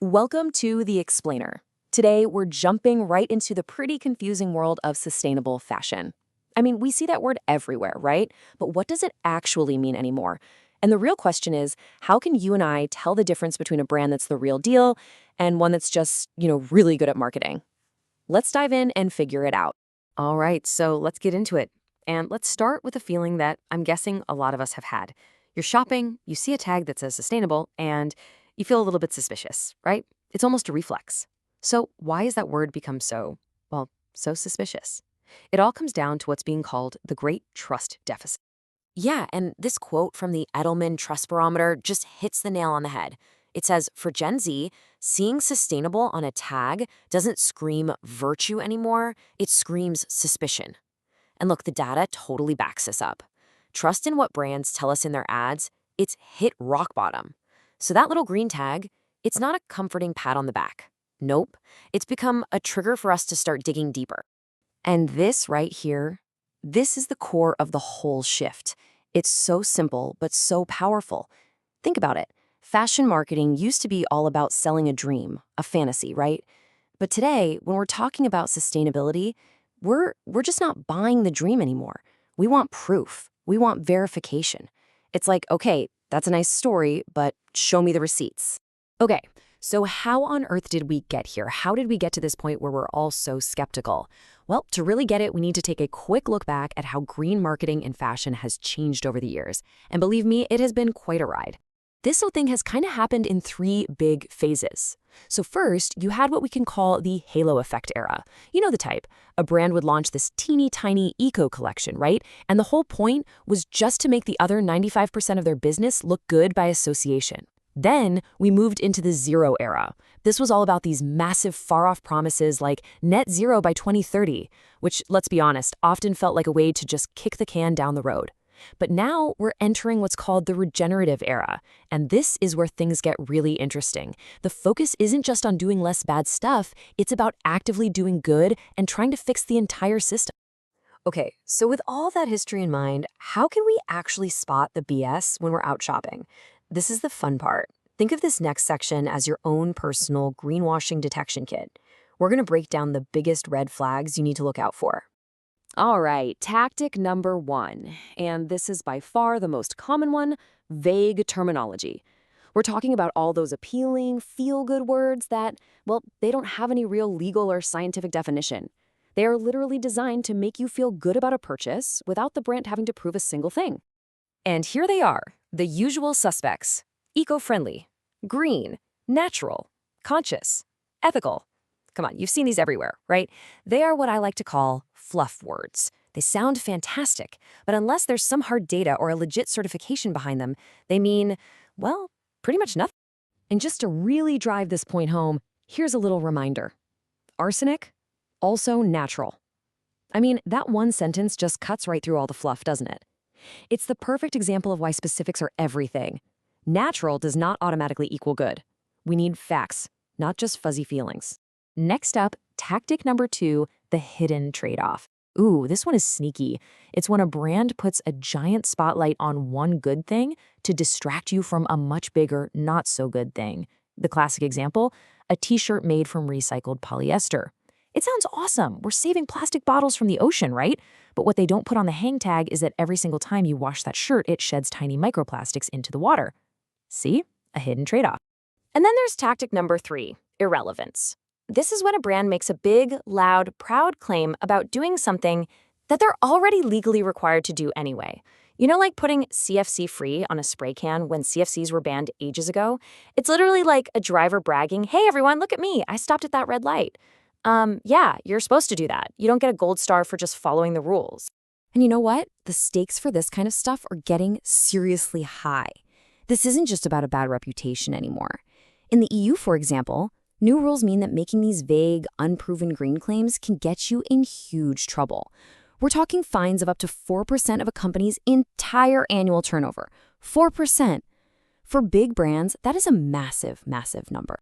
Welcome to The Explainer. Today, we're jumping right into the pretty confusing world of sustainable fashion. I mean, we see that word everywhere, right? But what does it actually mean anymore? And the real question is, how can you and I tell the difference between a brand that's the real deal and one that's just, really good at marketing? Let's dive in and figure it out. All right, so let's get into it. And let's start with a feeling that I'm guessing a lot of us have had. You're shopping, you see a tag that says sustainable, and you feel a little bit suspicious, right? It's almost a reflex. So, why has that word become so suspicious? It all comes down to what's being called the Great Trust Deficit. Yeah, and this quote from the Edelman Trust Barometer just hits the nail on the head. It says, for Gen Z, seeing sustainable on a tag doesn't scream virtue anymore, it screams suspicion. And look, the data totally backs this up. Trust in what brands tell us in their ads, it's hit rock bottom. So that little green tag, it's not a comforting pat on the back. Nope, it's become a trigger for us to start digging deeper. And this right here, this is the core of the whole shift. It's so simple, but so powerful. Think about it. Fashion marketing used to be all about selling a dream, a fantasy, right? But today, when we're talking about sustainability, we're just not buying the dream anymore. We want proof. We want verification. It's like, okay, that's a nice story, but show me the receipts. Okay, so how on earth did we get here? How did we get to this point where we're all so skeptical? Well, to really get it, we need to take a quick look back at how green marketing in fashion has changed over the years. And believe me, it has been quite a ride. This whole thing has kind of happened in three big phases. So first, you had what we can call the halo effect era. You know the type. A brand would launch this teeny tiny eco collection, right? And the whole point was just to make the other 95% of their business look good by association. Then we moved into the zero era. This was all about these massive far-off promises like net zero by 2030, which, let's be honest, often felt like a way to just kick the can down the road. But now we're entering what's called the regenerative era, and this is where things get really interesting. The focus isn't just on doing less bad stuff, it's about actively doing good and trying to fix the entire system. Okay, so with all that history in mind, how can we actually spot the BS when we're out shopping? This is the fun part. Think of this next section as your own personal greenwashing detection kit. We're going to break down the biggest red flags you need to look out for. All right, tactic number one, and this is by far the most common one, vague terminology. We're talking about all those appealing, feel-good words that, well, they don't have any real legal or scientific definition. They are literally designed to make you feel good about a purchase without the brand having to prove a single thing. And here they are, the usual suspects: eco-friendly, green, natural, conscious, ethical. Come on, you've seen these everywhere, right? They are what I like to call fluff words. They sound fantastic, but unless there's some hard data or a legit certification behind them, they mean, well, pretty much nothing. And just to really drive this point home, here's a little reminder. Arsenic, also natural. I mean, that one sentence just cuts right through all the fluff, doesn't it? It's the perfect example of why specifics are everything. Natural does not automatically equal good. We need facts, not just fuzzy feelings. Next up, tactic number two, the hidden trade-off. Ooh, this one is sneaky. It's when a brand puts a giant spotlight on one good thing to distract you from a much bigger, not-so-good thing. The classic example, a t-shirt made from recycled polyester. It sounds awesome. We're saving plastic bottles from the ocean, right? But what they don't put on the hang tag is that every single time you wash that shirt, it sheds tiny microplastics into the water. See? A hidden trade-off. And then there's tactic number three, irrelevance. This is when a brand makes a big, loud, proud claim about doing something that they're already legally required to do anyway. You know, like putting CFC-free on a spray can when CFCs were banned ages ago? It's literally like a driver bragging, hey everyone, look at me, I stopped at that red light. Yeah, you're supposed to do that. You don't get a gold star for just following the rules. And you know what? The stakes for this kind of stuff are getting seriously high. This isn't just about a bad reputation anymore. In the EU, for example, new rules mean that making these vague, unproven green claims can get you in huge trouble. We're talking fines of up to 4% of a company's entire annual turnover. 4%. For big brands, that is a massive, massive number.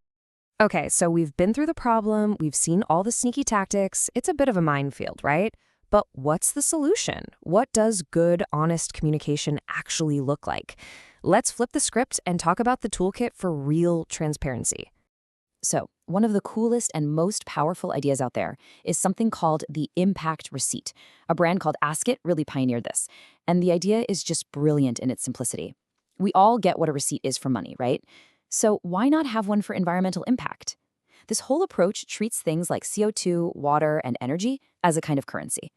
Okay, so we've been through the problem, we've seen all the sneaky tactics. It's a bit of a minefield, right? But what's the solution? What does good, honest communication actually look like? Let's flip the script and talk about the toolkit for real transparency. So, one of the coolest and most powerful ideas out there is something called the impact receipt. A brand called Ask It really pioneered this. And the idea is just brilliant in its simplicity. We all get what a receipt is for money, right? So, why not have one for environmental impact? This whole approach treats things like CO2, water, and energy as a kind of currency.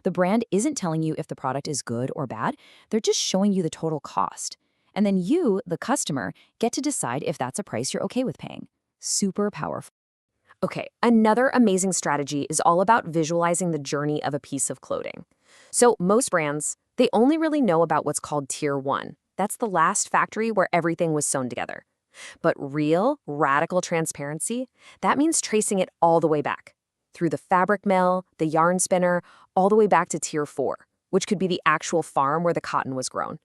The brand isn't telling you if the product is good or bad, they're just showing you the total cost. And then you, the customer, get to decide if that's a price you're okay with paying. Super powerful. Okay, another amazing strategy is all about visualizing the journey of a piece of clothing. So most brands, they only really know about what's called Tier 1. That's the last factory where everything was sewn together. But real, radical transparency, that means tracing it all the way back. Through the fabric mill, the yarn spinner, all the way back to Tier 4, which could be the actual farm where the cotton was grown.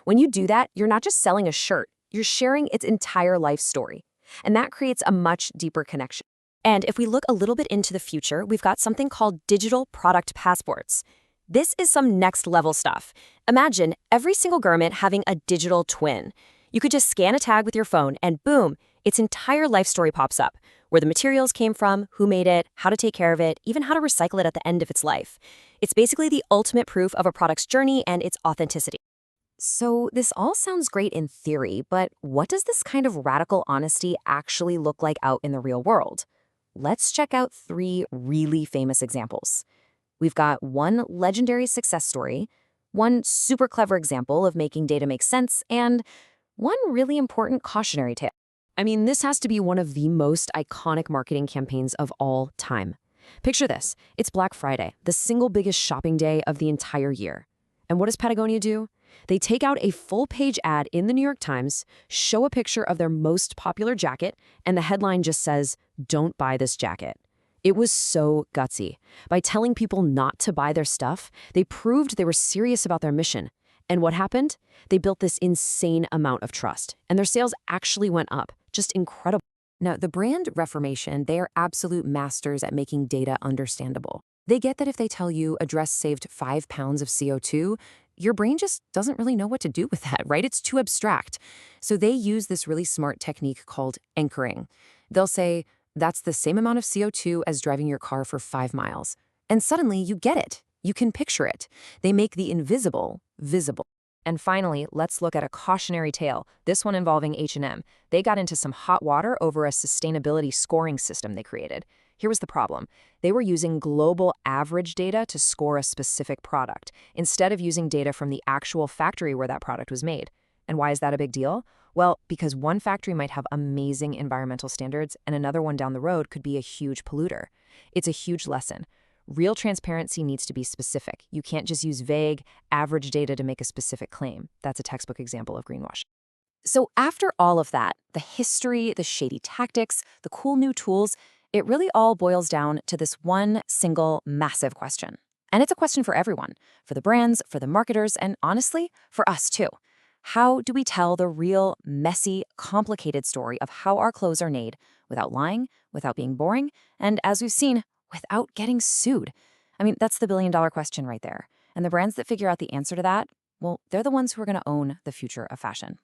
When you do that, you're not just selling a shirt, you're sharing its entire life story. And that creates a much deeper connection. And if we look a little bit into the future, we've got something called digital product passports. This is some next level stuff. Imagine every single garment having a digital twin. You could just scan a tag with your phone and boom, its entire life story pops up. Where the materials came from, who made it, how to take care of it, even how to recycle it at the end of its life. It's basically the ultimate proof of a product's journey and its authenticity. So this all sounds great in theory, but what does this kind of radical honesty actually look like out in the real world? Let's check out 3 really famous examples. We've got one legendary success story, one super clever example of making data make sense, and one really important cautionary tale. I mean, this has to be one of the most iconic marketing campaigns of all time. Picture this. It's Black Friday, the single biggest shopping day of the entire year. And what does Patagonia do? They take out a full-page ad in the New York Times, show a picture of their most popular jacket, and the headline just says, "Don't buy this jacket." It was so gutsy. By telling people not to buy their stuff, they proved they were serious about their mission. And what happened? They built this insane amount of trust, and their sales actually went up. Just incredible. Now, the brand Reformation, they are absolute masters at making data understandable. They get that if they tell you a dress saved 5 pounds of CO2, your brain just doesn't really know what to do with that, right? It's too abstract. So they use this really smart technique called anchoring. They'll say, that's the same amount of CO2 as driving your car for 5 miles. And suddenly you get it. You can picture it. They make the invisible visible. And finally, let's look at a cautionary tale, this one involving H&M. They got into some hot water over a sustainability scoring system they created. Here was the problem. They were using global average data to score a specific product, instead of using data from the actual factory where that product was made. And why is that a big deal? Well, because one factory might have amazing environmental standards and another one down the road could be a huge polluter. It's a huge lesson. Real transparency needs to be specific. You can't just use vague, average data to make a specific claim. That's a textbook example of greenwashing. So after all of that, the history, the shady tactics, the cool new tools, it really all boils down to this one single massive question. And it's a question for everyone, for the brands, for the marketers, and honestly, for us too. How do we tell the real, messy, complicated story of how our clothes are made without lying, without being boring, and as we've seen, without getting sued? I mean, that's the billion-dollar question right there. And the brands that figure out the answer to that, well, they're the ones who are going to own the future of fashion.